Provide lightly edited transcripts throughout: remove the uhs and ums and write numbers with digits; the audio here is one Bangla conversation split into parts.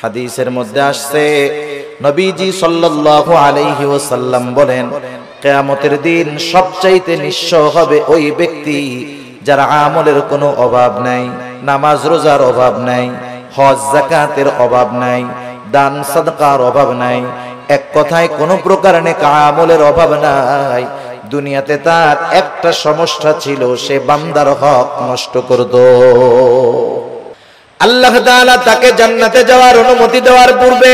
হাদিসের মধ্যে আসছে নবীজি সাল্লাল্লাহু আলাইহি ওয়াসাল্লাম বলেন, কিয়ামতের দিন সবচাইতে নিঃস্ব হবে ওই ব্যক্তি যার আমলের কোনো অভাব নাই, নামাজ রোজার অভাব নাই, হজ যাকাতের অভাব নাই, দান সাদকার অভাব নাই, এক কথায় কোনো প্রকার নেক আমলের অভাব নাই। দুনিয়াতে তার একটা সমস্যা ছিল, সে বান্দার হক নষ্ট করত। আল্লাহ তাআলা তাকে জান্নাতে যাওয়ার অনুমতি দেওয়ার পূর্বে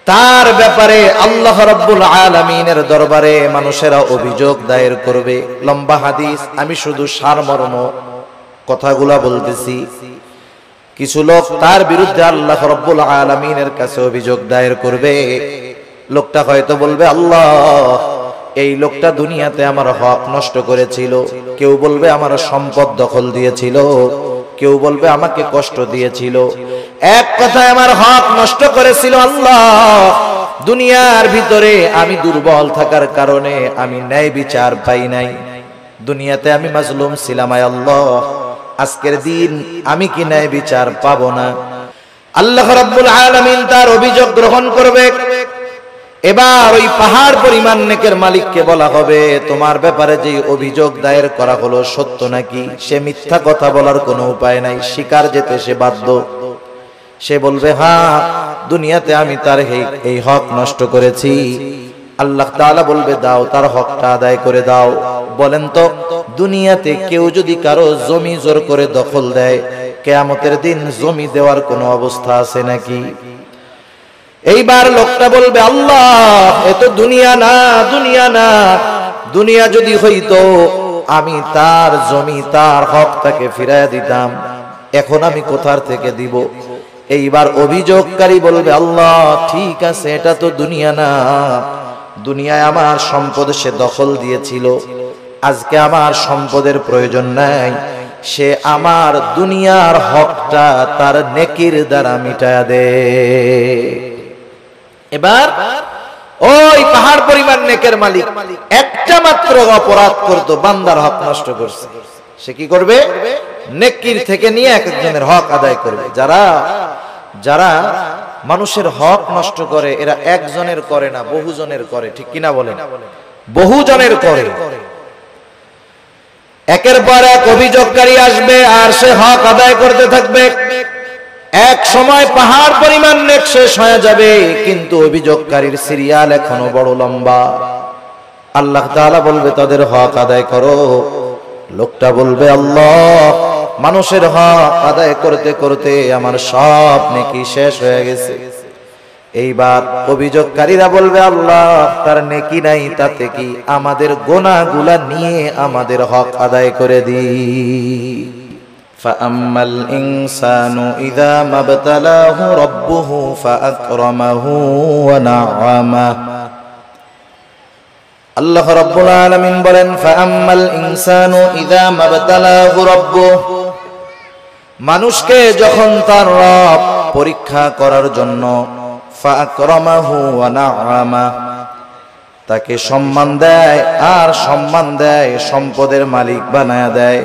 তার ব্যাপারে আল্লাহ রাব্বুল আলামিনের দরবারে মানুষেরা অভিযোগ দায়ের করবে। লম্বা হাদিস, আমি শুধু সারমর্ম কথাগুলা বলতেছি। কিছু লোক তার বিরুদ্ধে আল্লাহ রাব্বুল আলামিনের কাছে অভিযোগ দায়ের করবে। লোকটা হয়তো বলবে, আল্লাহ, এই লোকটা দুনিয়াতে আমার হক নষ্ট করেছিল। কেউ বলবে আমার সম্পদ দখল দিয়েছিল, কেউ বলবে আমাকে কষ্ট দিয়েছিল। এক কথায় আমার হক নষ্ট করেছিল। আল্লাহ, দুনিয়ার ভিতরে আমি দুর্বল থাকার কারণে আমি ন্যায় বিচার পাই নাই। দুনিয়াতে আমি মাজলুম ছিলাম। আয় আল্লাহ, আজকের দিন আমি কি ন্যায় বিচার পাবো না? আল্লাহ রাব্বুল আলামিন তার অভিযোগ গ্রহণ করবে। এবার ওই পাহাড় পরিমাণ নেকের মালিককে বলা হবে, তোমার ব্যাপারে যে অভিযোগ দায়ের করা হলো সত্য নাকি? সে মিথ্যা কথা বলার কোনো উপায় নাই, স্বীকার যেতে সে বাধ্য। সে বলবে, হ্যাঁ, দুনিয়াতে আমি তার এই হক নষ্ট করেছি। আল্লাহ তাআলা বলবে, দাও, তার হকটা আদায় করে দাও। বলেন তো, দুনিয়াতে কেউ যদি কারো জমি জোর করে দখল দেয়, কিয়ামতের দিন জমি দেওয়ার কোনো অবস্থা আছে নাকি? এইবার লোকটা বলবে, আল্লাহ, এ তো দুনিয়া না, দুনিয়া না। দুনিয়া যদি হইতো আমি তার জমি, তার হক তাকে ফিরাইয়া দিতাম। এখন আমি কোথার থেকে দিব? এইবার অভিযোগকারী বলবে, আল্লাহ, ঠিক আছে, এটা তো দুনিয়া না। দুনিয়ায় আমার সম্পদ সে দখল দিয়েছিল, আজকে আমার সম্পদের প্রয়োজন নাই। সে আমার দুনিয়ার হকটা তার নেকির দ্বারা মিটায়া দে। এবার ওই পাহাড় পরিমাণ নেকের মালিক একটা মাত্র অপরাধ করতো, বান্দার হক নষ্ট করছে। সে কি করবে? নেকির থেকে নিয়ে এক একজনের হক আদায় করবে। যারা যারা মানুষের হক নষ্ট করে, এরা একজনের করে না, বহুজনের করে। ঠিক কিনা বলেন? বহুজনের করে। একের পর এক অভিযোগকারী আসবে আর সে হক আদায় করতে থাকবে। এক সময় পাহাড় পরিমাণ নেক শেষ হয়ে যাবে, কিন্তু অভিযোগকারীর সিরিয়াল এখনো বড় লম্বা। আল্লাহ তাআলা বলবে, তাদের হক আদায় করো। লোকটা বলবে, আল্লাহ, মানুষের হক আদায় করতে করতে আমার সব নেকি শেষ হয়ে গেছে। এইবার অভিযোগকারীরা বলবে, আল্লাহ, তার নেকি নাই, তাতে কি? আমাদের গুনাহগুলা নিয়ে আমাদের হক আদায় করে দিই। فأما الإنسان إذا ما ابتلاه ربه فأكرمه ونعمه। আল্লাহ রাব্বুল আলামিন বলেন, فأما الإنسان إذا ما ابتلاه ربه। মানুষকে যখন তার রব পরীক্ষা করার জন্য فأكرمه ونعمه, তাকে সম্মান দেয় আর সম্মান দেয়, সম্পদের মালিক বানায়া দেয়।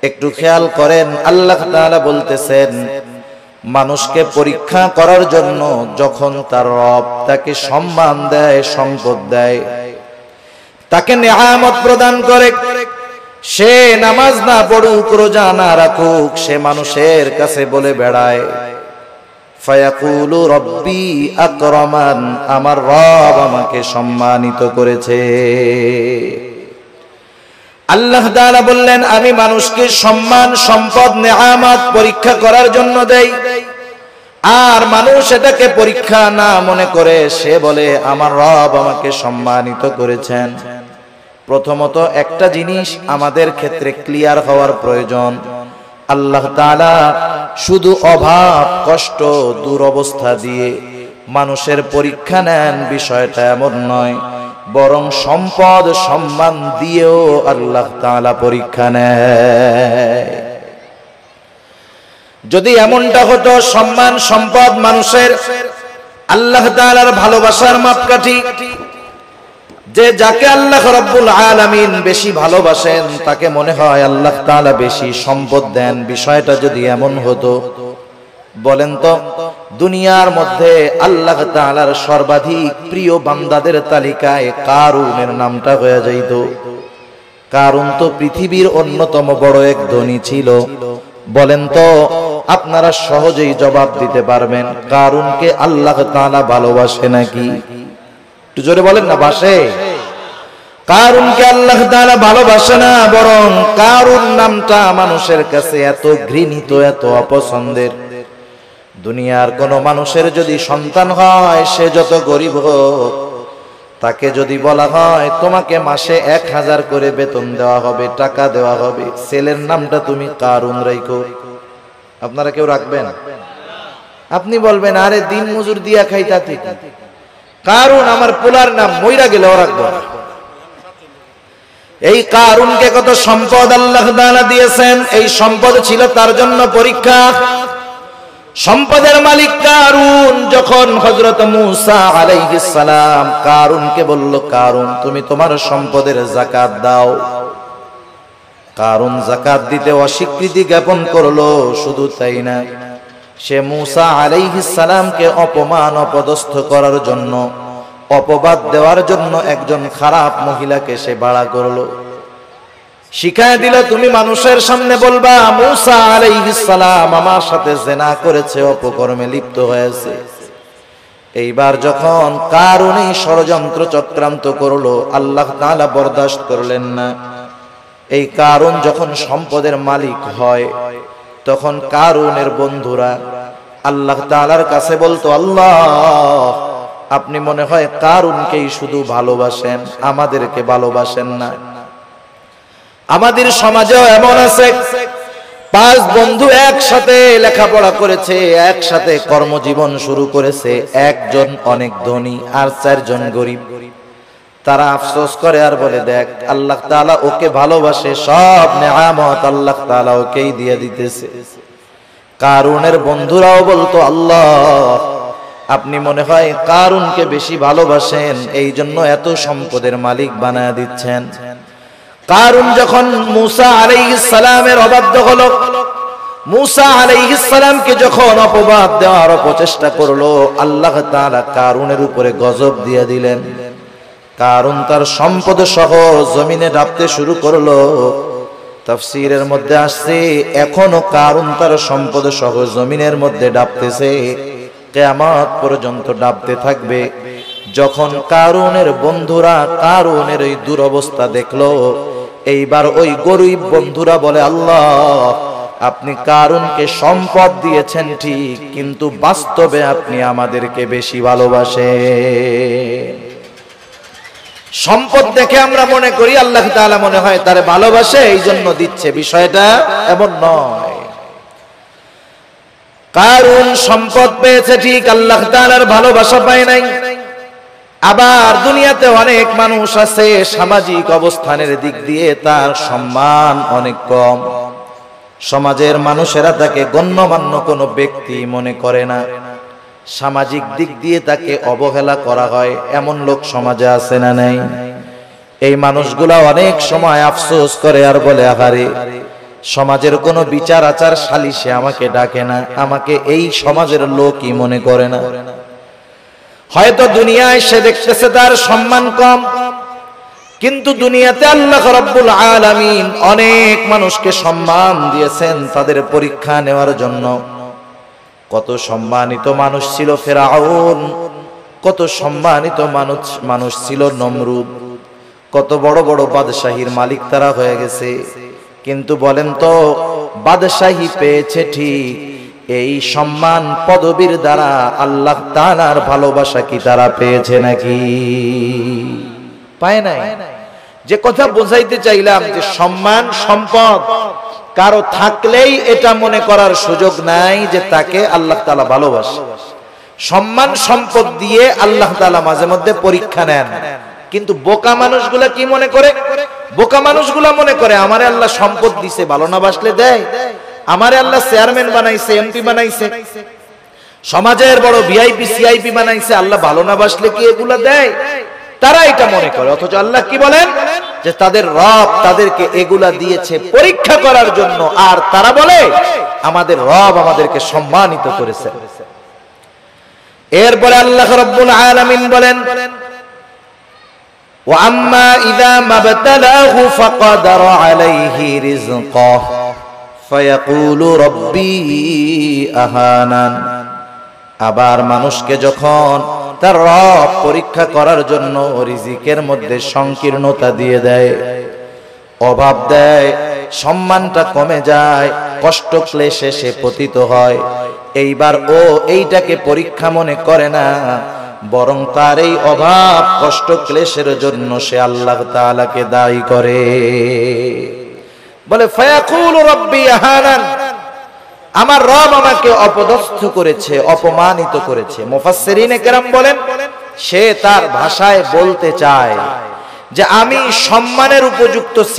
একটু খেয়াল করেন, আল্লাহ তাআলা বলতেছেন, মানুষকে পরীক্ষা করার জন্য যখন তার রব তাকে সম্মান দেয়, সম্পদ দেয়, তাকে নেয়ামত প্রদান করে, সে নামাজ না পড়ুক, রোজা না রাখুক, সে মানুষের কাছে বলে বেড়ায়, ফায়াকুলু রব্বি আকরামান, আমার রব আমাকে সম্মানিত করেছে। আল্লাহ তাআলা বললেন, আমি মানুষকে সম্মান, সম্পদ, নেয়ামত পরীক্ষা করার জন্য দেই। আর মানুষ এটাকে পরীক্ষা না মনে করে সে বলে আমার রব আমাকে সম্মানিত করেছেন। প্রথমত একটা জিনিস আমাদের ক্ষেত্রে ক্লিয়ার হওয়ার প্রয়োজন, আল্লাহ তাআলা শুধু অভাব, কষ্ট, দুরবস্থা দিয়ে মানুষের পরীক্ষা নেন, বিষয়টা এমন নয়, বরং সম্পদ, সম্মান দিয়েও আল্লাহ তাআলা পরীক্ষা নেয়। যদি এমনটা হতো, সম্মান, সম্পদ মানুষের আল্লাহ তাআলার ভালোবাসার মাপকাঠি, যে যাকে আল্লাহ রাব্বুল আলামিন বেশি ভালোবাসেন তাকে মনে হয় আল্লাহ তাআলা বেশি সম্পদ দেন, বিষয়টা যদি এমন হতো, বলেন তো দুনিয়ার মধ্যে আল্লাহ তাআলার সর্বাধিক প্রিয় বান্দাদের তালিকায় কারুনের নামটা হয়ে যাইত। কারুন তো পৃথিবীর অন্যতম বড় এক ধনী ছিল। বলেন তো আপনারা সহজেই জবাব দিতে পারবেন কারুনকে আল্লাহ তাআলা ভালোবাসে নাকি? একটু জোরে বলেন না, বাসে? কারুনকে আল্লাহ তাআলা ভালোবাসে না, বরং কারুন নামটা মানুষের কাছে এত ঘৃণিত, এত অপছন্দের। দুনিয়ার কোন মানুষের যদি সন্তান হয়, সে যত গরিব হোক, তাকে যদি বলা হয় তোমাকে মাসে 1000 করে বেতন দেওয়া হবে, টাকা দেওয়া হবে, ছেলের নামটা তুমি কারুন রাখো, আপনারা কেউ রাখবেন? আপনি বলবেন আরে দিন মজুর দিয়া খাই, তাতে কারুন আমার পোলার নাম, মইরা গেলেও রাখবো না। এই কারুনকে কত সম্পদ আল্লাহ তাআলা দিয়েছেন, এই সম্পদ ছিল তার জন্য পরীক্ষা। সম্পদের মালিক কারুন যখন হযরত মূসা আলাইহিস সালাম কারুনকে বলল, কারুন তুমি তোমার সম্পদের যাকাত দাও। কারুন যাকাত দিতে অস্বীকৃতি জ্ঞাপন করলো। শুধু তাই না, সে মূসা আলাইহিস সালামকে অপমান অপদস্থ করার জন্য, অপবাদ দেওয়ার জন্য একজন খারাপ মহিলাকে সে ভাড়া করলো। শিখায় দিল তুমি মানুষের সামনে বলবা মূসা আলাইহিস সালাম আমার সাথে জিনা করেছে, অপকর্মে লিপ্ত হয়েছে। এইবার যখন কারুন এই ষড়যন্ত্র চক্রান্ত করলো, আল্লাহ তাআলা বরদাস্ত করলেন না। এই কারুন যখন সম্পদের মালিক হয়, তখন কারুনের বন্ধুরা আল্লাহ তাআলার কাছে বলতো, আল্লাহ আপনি মনে হয় কারুনকেই শুধু ভালোবাসেন, আমাদেরকে ভালোবাসেন না। আমাদের সমাজেও এমন আছে, 5 বন্ধু একসাথে লেখাপড়া করেছে, একসাথে কর্মজীবন শুরু করেছে, একজন অনেক ধনী আর 4 জন গরিব। তারা আফসোস করে আর বলে দেখ আল্লাহ তাআলা ওকে ভালোবাসে, সব নেয়ামত আল্লাহ তাআলা ওকেই দিয়ে দিতেছে। কারুনের বন্ধুরাও বলতো, আল্লাহ আপনি মনে হয় কারুনকে বেশি ভালোবাসেন, এই জন্য এত সম্পদের মালিক বানায় দিচ্ছেন। কারুন যখন মূসা আলাইহিস সালামের অবাধ্য হলো, মূসা আলাইহিস সালামকে যখন অপবাদ দেওয়ার প্রচেষ্টা করলো, আল্লাহ তাআলা কারুনের উপরে গজব দিয়ে দিলেন। কারুন তার সম্পদ সহ জমিনে ডাবতে শুরু করলো। তাফসীরের মধ্যে আসছে এখনো কারুন তার সম্পদ সহ জমিনের মধ্যে ডাবতেছে, কিয়ামত পর্যন্ত ডাবতে থাকবে। যখন কারুনের বন্ধুরা কারুনের এই দুরবস্থা দেখলো, এইবার ওই গরিব বন্ধুরা বলে, আল্লাহ আপনি কারুনকে সম্পদ দিয়েছেন ঠিক, কিন্তু বাস্তবে আপনি আমাদেরকে বেশি ভালোবাসেন। সম্পদ দেখে আমরা মনে করি আল্লাহ তাআলা মনে হয় তারে ভালোবাসে, এই জন্য দিচ্ছে, বিষয়টা এমন নয়। কারুন সম্পদ পেয়েছে ঠিক, আল্লাহ তাআলার ভালোবাসা পায় নাই। আবার দুনিয়াতে অনেক মানুষ আছে সামাজিক অবস্থানের দিক দিয়ে তার সম্মান অনেক কম, সমাজের মানুষেরা তাকে গণ্যমান্য কোনো ব্যক্তি মনে করে না, সামাজিক দিক দিয়ে তাকে অবহেলা করা হয়, এমন লোক সমাজে আছে না নাই? এই মানুষগুলা অনেক সময় আফসোস করে আর বলে, আহারে সমাজের কোনো বিচার আচার সালিশে আমাকে ডাকে না, আমাকে এই সমাজের লোকই মনে করে না। হয়তো দুনিয়ায় সে দেখতেছে তার সম্মান কম, কিন্তু দুনিয়াতে আল্লাহ রাব্বুল আলামিন অনেক মানুষকে সম্মান দিয়েছেন তাদের পরীক্ষা নেওয়ার জন্য। কত সম্মানিত মানুষ ছিল ফেরাউন, কত সম্মানিত মানুষ ছিল নমরুদ, কত বড় বড় বাদশাহীর মালিক তারা হয়ে গেছে। কিন্তু বলেন তো বাদশাহী পেয়েছে ঠিক, এই সম্মান পদবীর দ্বারা আল্লাহ তাআলার ভালোবাসা কি তারা পেয়েছে নাকি? পায় নাই। যে কথা বোঝাইতে চাইলাম যে সম্মান সম্পদ কারো থাকলেই এটা মনে করার সুযোগ নাই যে তাকে আল্লাহ তাআলা ভালোবাসে। সম্মান সম্পদ দিয়ে আল্লাহ তাআলা মাঝে মধ্যে পরীক্ষা নেন, কিন্তু বোকা মানুষগুলা কি মনে করে? বোকা মানুষগুলা মনে করে আমারে আল্লাহ সম্পদ দিছে, ভালো না বাসলে দেয়। আমারে আল্লাহ চেয়ারম্যান বানাইছে, এমপি বানাইছে, সমাজের বড় ভিআইপি সিআইপি বানাইছে, আল্লাহ ভালো না বাসলে কি এগুলা দেয়? তারা এটা মনে করে, অথচ আল্লাহ কি বলেন যে তাদের রব তাদেরকে এগুলা দিয়েছে পরীক্ষা করার জন্য, আর তারা বলে আমাদের রব আমাদেরকে সম্মানিত করেছে। এরপরে আল্লাহ রাব্বুল আলামিন বলেন ওয়া আম্মা ইযা মাবতালাহু ফাকাদারা আলাইহি রিজকাহু ফায়াকুলু রাব্বি আহানান। আবার মানুষকে যখন তার রব পরীক্ষা করার জন্য রিজিকের মধ্যে সংকীর্ণতা দিয়ে দেয়, অভাব দেয়, সম্মানটা কমে যায়, কষ্ট ক্লেশে সে পতিত হয়, এইবার ও এইটাকে পরীক্ষা মনে করে না, বরং তার এই অভাব কষ্ট ক্লেশের জন্য সে আল্লাহ তাআলাকে দায়ী করে। বলে ফায়াকুলু রাব্বি আহানান, আমার রব আমাকে অপদস্থ করেছে, অপমানিত করেছে। মুফাসসিরিনে কেরাম বলেন সে তার ভাষায় বলতে চায় যে আমি সম্মানের উপযুক্ত